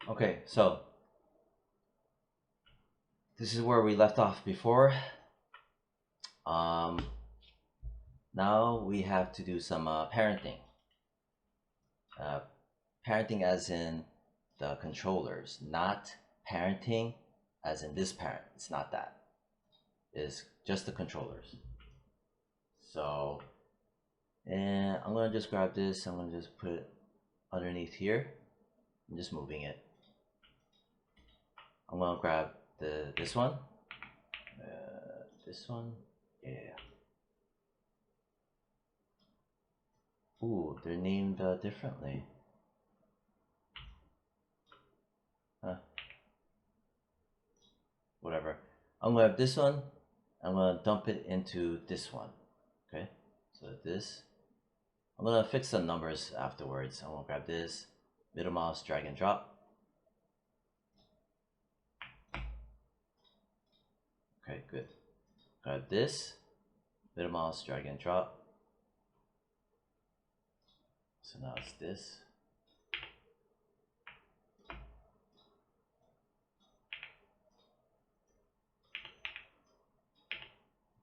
Okay, so this is where we left off before. Um, Now we have to do some parenting. Uh, Parenting as in the controllers, not parenting as in this parent. It's not that. It's just the controllers. So, and I'm gonna just grab this. I'm gonna just put it underneath here. I'm just moving it. I'm gonna grab this one. This one. Yeah. Ooh, they're named differently. Huh. Whatever. I'm gonna have this one. I'm gonna dump it into this one. Okay. So this. I'm gonna fix the numbers afterwards. I'm gonna grab this, middle mouse, drag and drop. Okay, good. Grab this, middle mouse, drag and drop. So now it's this.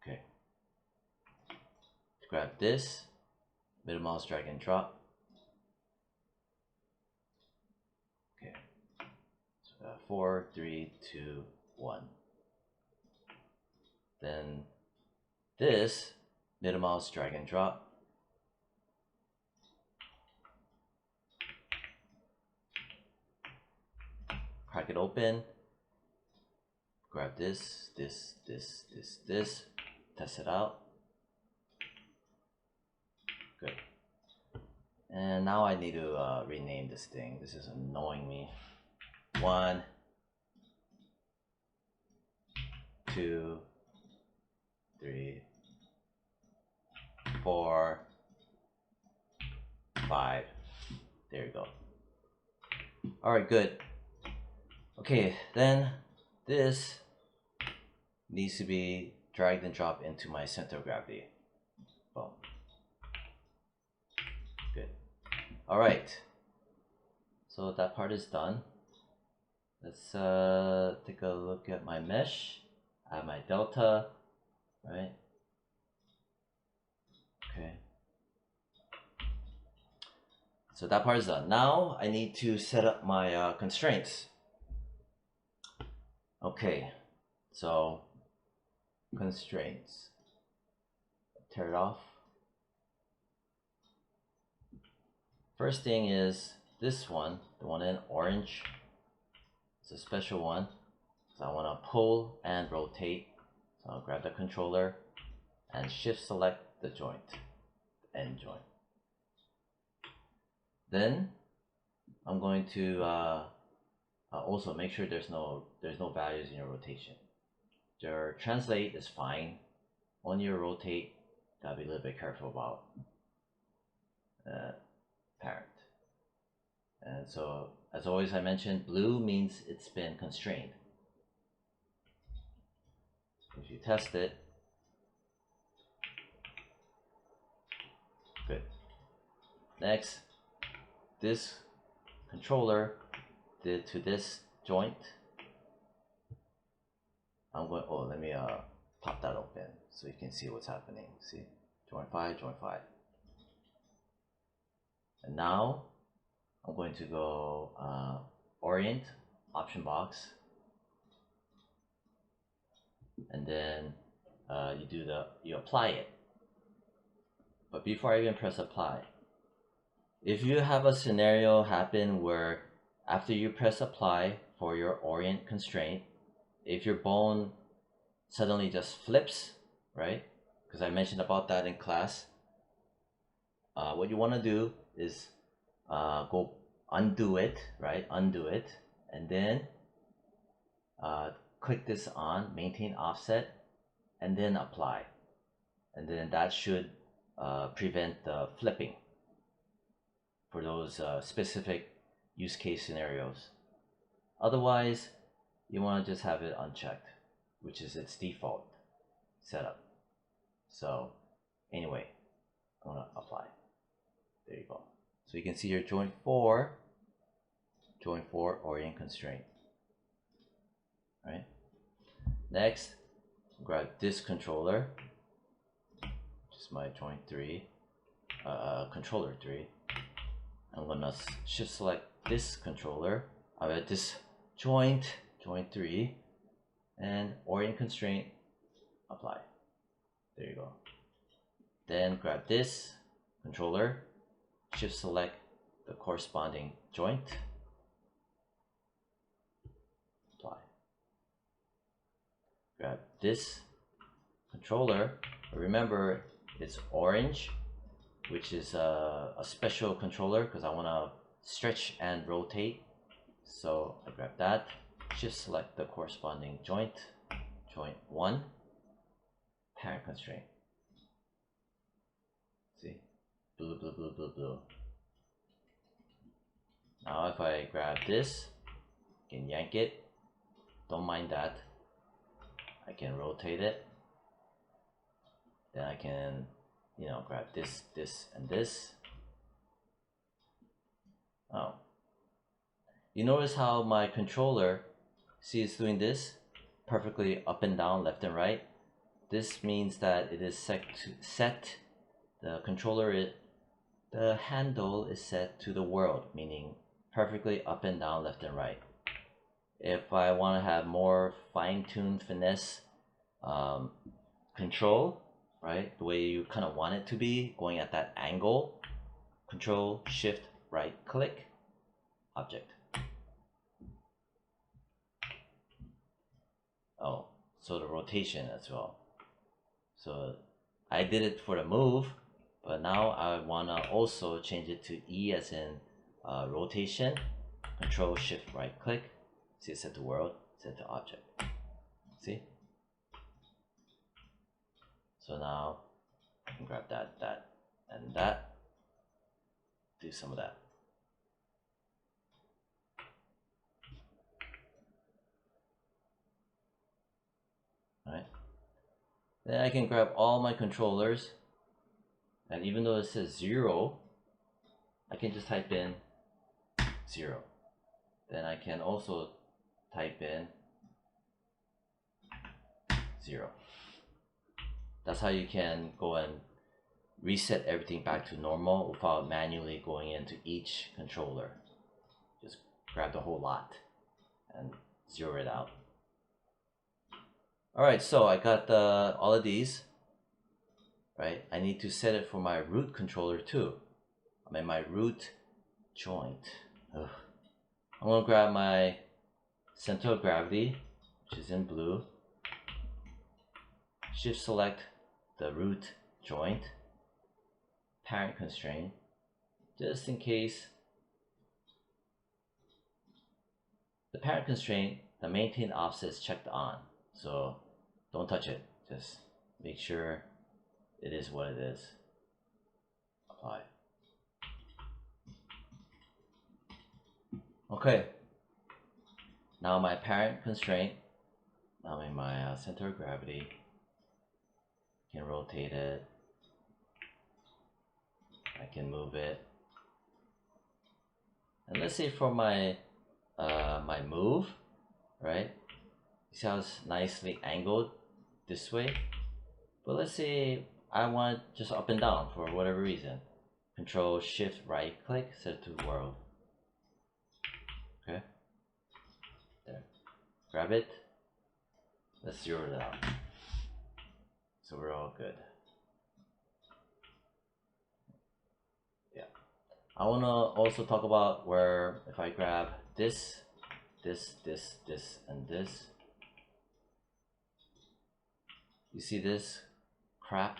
Okay. Grab this, middle mouse, drag and drop. Okay. So 4, 3, 2, 1. Then this, middle mouse, drag and drop. Crack it open. Grab this, this. Test it out. Good. And now I need to rename this thing. This is annoying me. 1, 2, 3, 4, 5. There you go. Alright, good. Okay, then this needs to be dragged and dropped into my center of gravity. Boom. Good. Alright. So that part is done. Let's take a look at my mesh. I have my delta, right? Okay. So that part is done. Now I need to set up my constraints. Okay, so constraints. Tear it off. First thing is this one, the one in orange. It's a special one. So I want to pull and rotate. So I'll grab the controller and shift select the joint, the end joint. Then I'm going to also make sure there's no values in your rotation. Your translate is fine. On your rotate, gotta be a little bit careful about parent. And so, as always, I mentioned blue means it's been constrained. If you test it, good. Next, this controller did to this joint. I'm going. Oh, let me pop that open so you can see what's happening. See, joint 5, joint 5. And now I'm going to go Orient option box, and then you apply it. But before I even press apply, if you have a scenario happen where after you press apply for your Orient constraint, if your bone suddenly just flips, right? Because I mentioned about that in class. What you want to do is go undo it, right? Undo it, and then click this on maintain offset, and then apply, and then that should prevent the flipping for those specific use case scenarios. Otherwise, you want to just have it unchecked, which is its default setup. So anyway, I'm gonna apply. There you go. So you can see your joint 4 joint 4, Orient constraint. Right? Next, grab this controller, which is my joint 3, controller 3. I'm gonna shift select this controller, this joint 3, and Orient constraint, apply. There you go. Then grab this controller, shift select the corresponding joint, apply. Grab this controller, remember it's orange, which is a special controller because I want to stretch and rotate. So I grab that, shift select the corresponding joint, joint 1, parent constraint. See, blue, blue, blue, blue, blue. Now if I grab this, I can yank it, don't mind that. I can rotate it, then I can, you know, grab this, this, and this. Oh, you notice how my controller, see, it's doing this perfectly up and down, left and right. This means that it is set the controller, the handle is set to the world, meaning perfectly up and down, left and right. If I want to have more fine-tuned finesse control, right, the way you kind of want it to be, going at that angle, control shift right click, object. Oh, so the rotation as well. So I did it for the move, but now I want to also change it to E as in rotation, control shift right click. See, it's set to world, set to object. See? So now I can grab that, that, and that. Do some of that. Alright. Then I can grab all my controllers, and even though it says 0, I can just type in 0. Then I can also type in 0. That's how you can go and reset everything back to normal without manually going into each controller. Just grab the whole lot and zero it out. Alright, so I got all of these, right? I need to set it for my root controller too. I'm in my root joint. Ugh. I'm gonna grab my center of gravity, which is in blue. Shift select the root joint, parent constraint, just in case. The parent constraint, the maintain offset is checked on, so don't touch it. Just make sure it is what it is. Apply. Okay. Now my parent constraint, I'm in my center of gravity. I can rotate it. I can move it. And let's say for my my move, right? You see how it's nicely angled this way? But let's say I want just up and down for whatever reason. Control shift right click, set to world. Okay. There. Grab it. Let's zero it out. So we're all good. Yeah. I wanna also talk about where if I grab this, this, and this. You see this crap,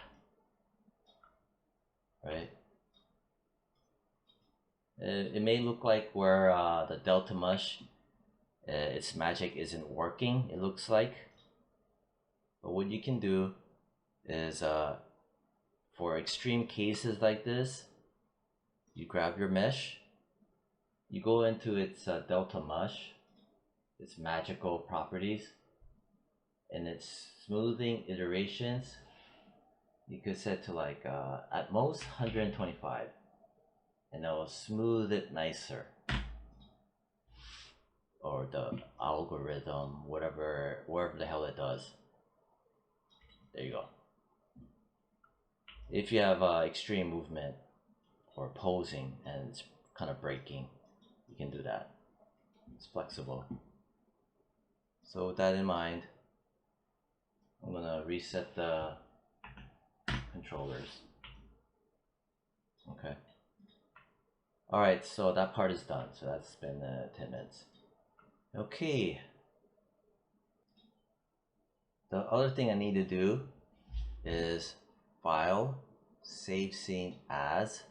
right? It may look like where the Delta Mush, its magic isn't working, it looks like. But what you can do is, for extreme cases like this, you grab your mesh, you go into its Delta Mush, its magical properties, and its smoothing iterations, you could set to like at most 125, and it'll smooth it nicer. or the algorithm, whatever, wherever the hell it does. There you go. If you have extreme movement or posing and it's kind of breaking, you can do that. It's flexible. So with that in mind, I'm gonna reset the controllers. Okay. Alright, so that part is done. So that's been 10 minutes. Okay. The other thing I need to do is File, Save Scene As,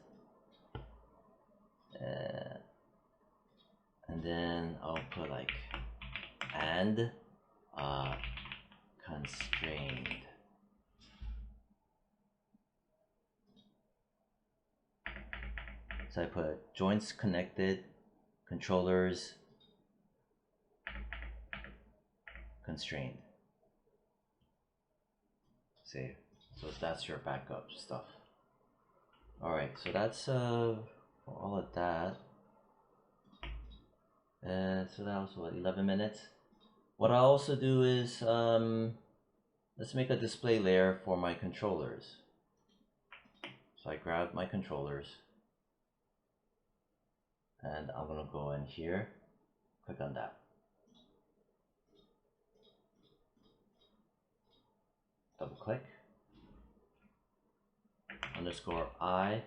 and then I'll put like and constrained. So I put joints connected, controllers constrained. Save. So that's your backup stuff. Alright, so that's all of that. So that was what, 11 minutes? What I also do is let's make a display layer for my controllers. So I grab my controllers and I'm gonna go in here, click on that. Double click, underscore I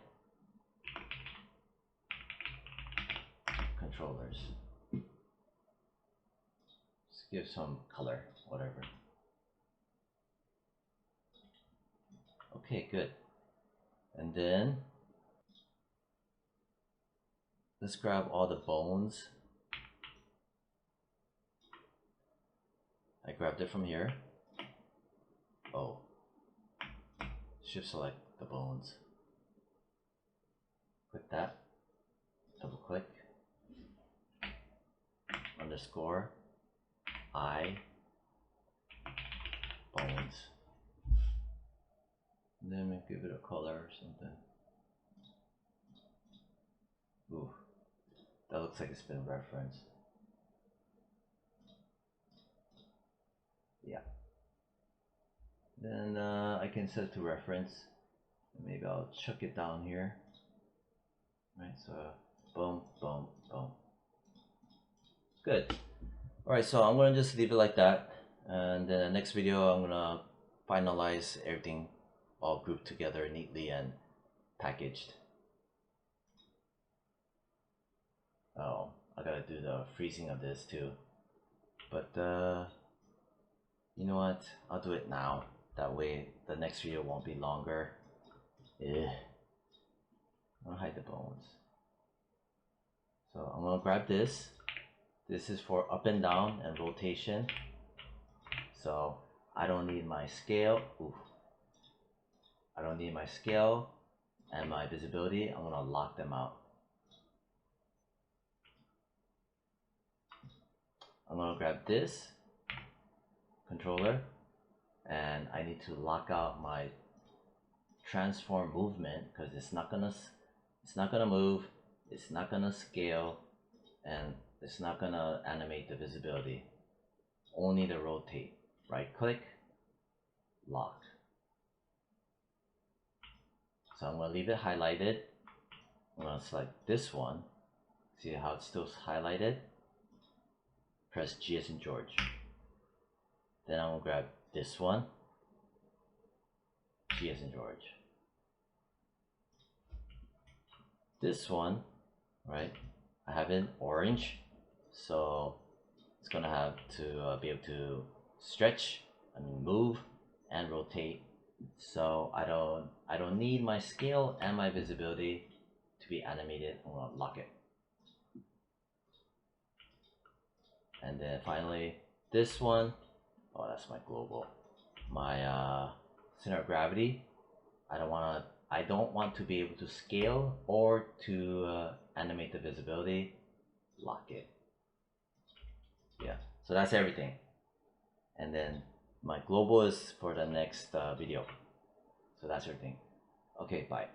controllers. Just give some color, whatever. Okay, good. And then let's grab all the bones. I grabbed it from here. Oh, shift select the bones. Click that, double click, underscore I bones. And then we give it a color or something. Ooh, that looks like it's been referenced. Yeah. Then I can set it to reference. Maybe I'll chuck it down here. Right, so boom, boom, boom. Good. Alright, so I'm gonna just leave it like that. And then the next video I'm gonna finalize everything all grouped together neatly and packaged. Oh, I gotta do the freezing of this too. But you know what? I'll do it now. That way the next video won't be longer. I'll hide the bones. So I'm gonna grab this. This is for up and down and rotation. So I don't need my scale. Oof. I don't need my scale and my visibility. I'm gonna lock them out. I'm gonna grab this controller and I need to lock out my transform movement because it's not gonna move, it's not gonna scale, and it's not gonna animate the visibility. Only the rotate. Right click, lock. So I'm gonna leave it highlighted. I'm gonna select this one. See how it's still highlighted? Press G as in George. Then I'm gonna grab this one. G as in George. This one, right? I have it in orange, so it's gonna have to be able to stretch, move, and rotate. So I don't need my scale and my visibility to be animated. I'm gonna lock it. And then finally this one, oh, that's my global, my center of gravity. I don't want to be able to scale or to animate the visibility. Lock it. Yeah, so that's everything. And then my global is for the next video. So that's everything. Okay, bye.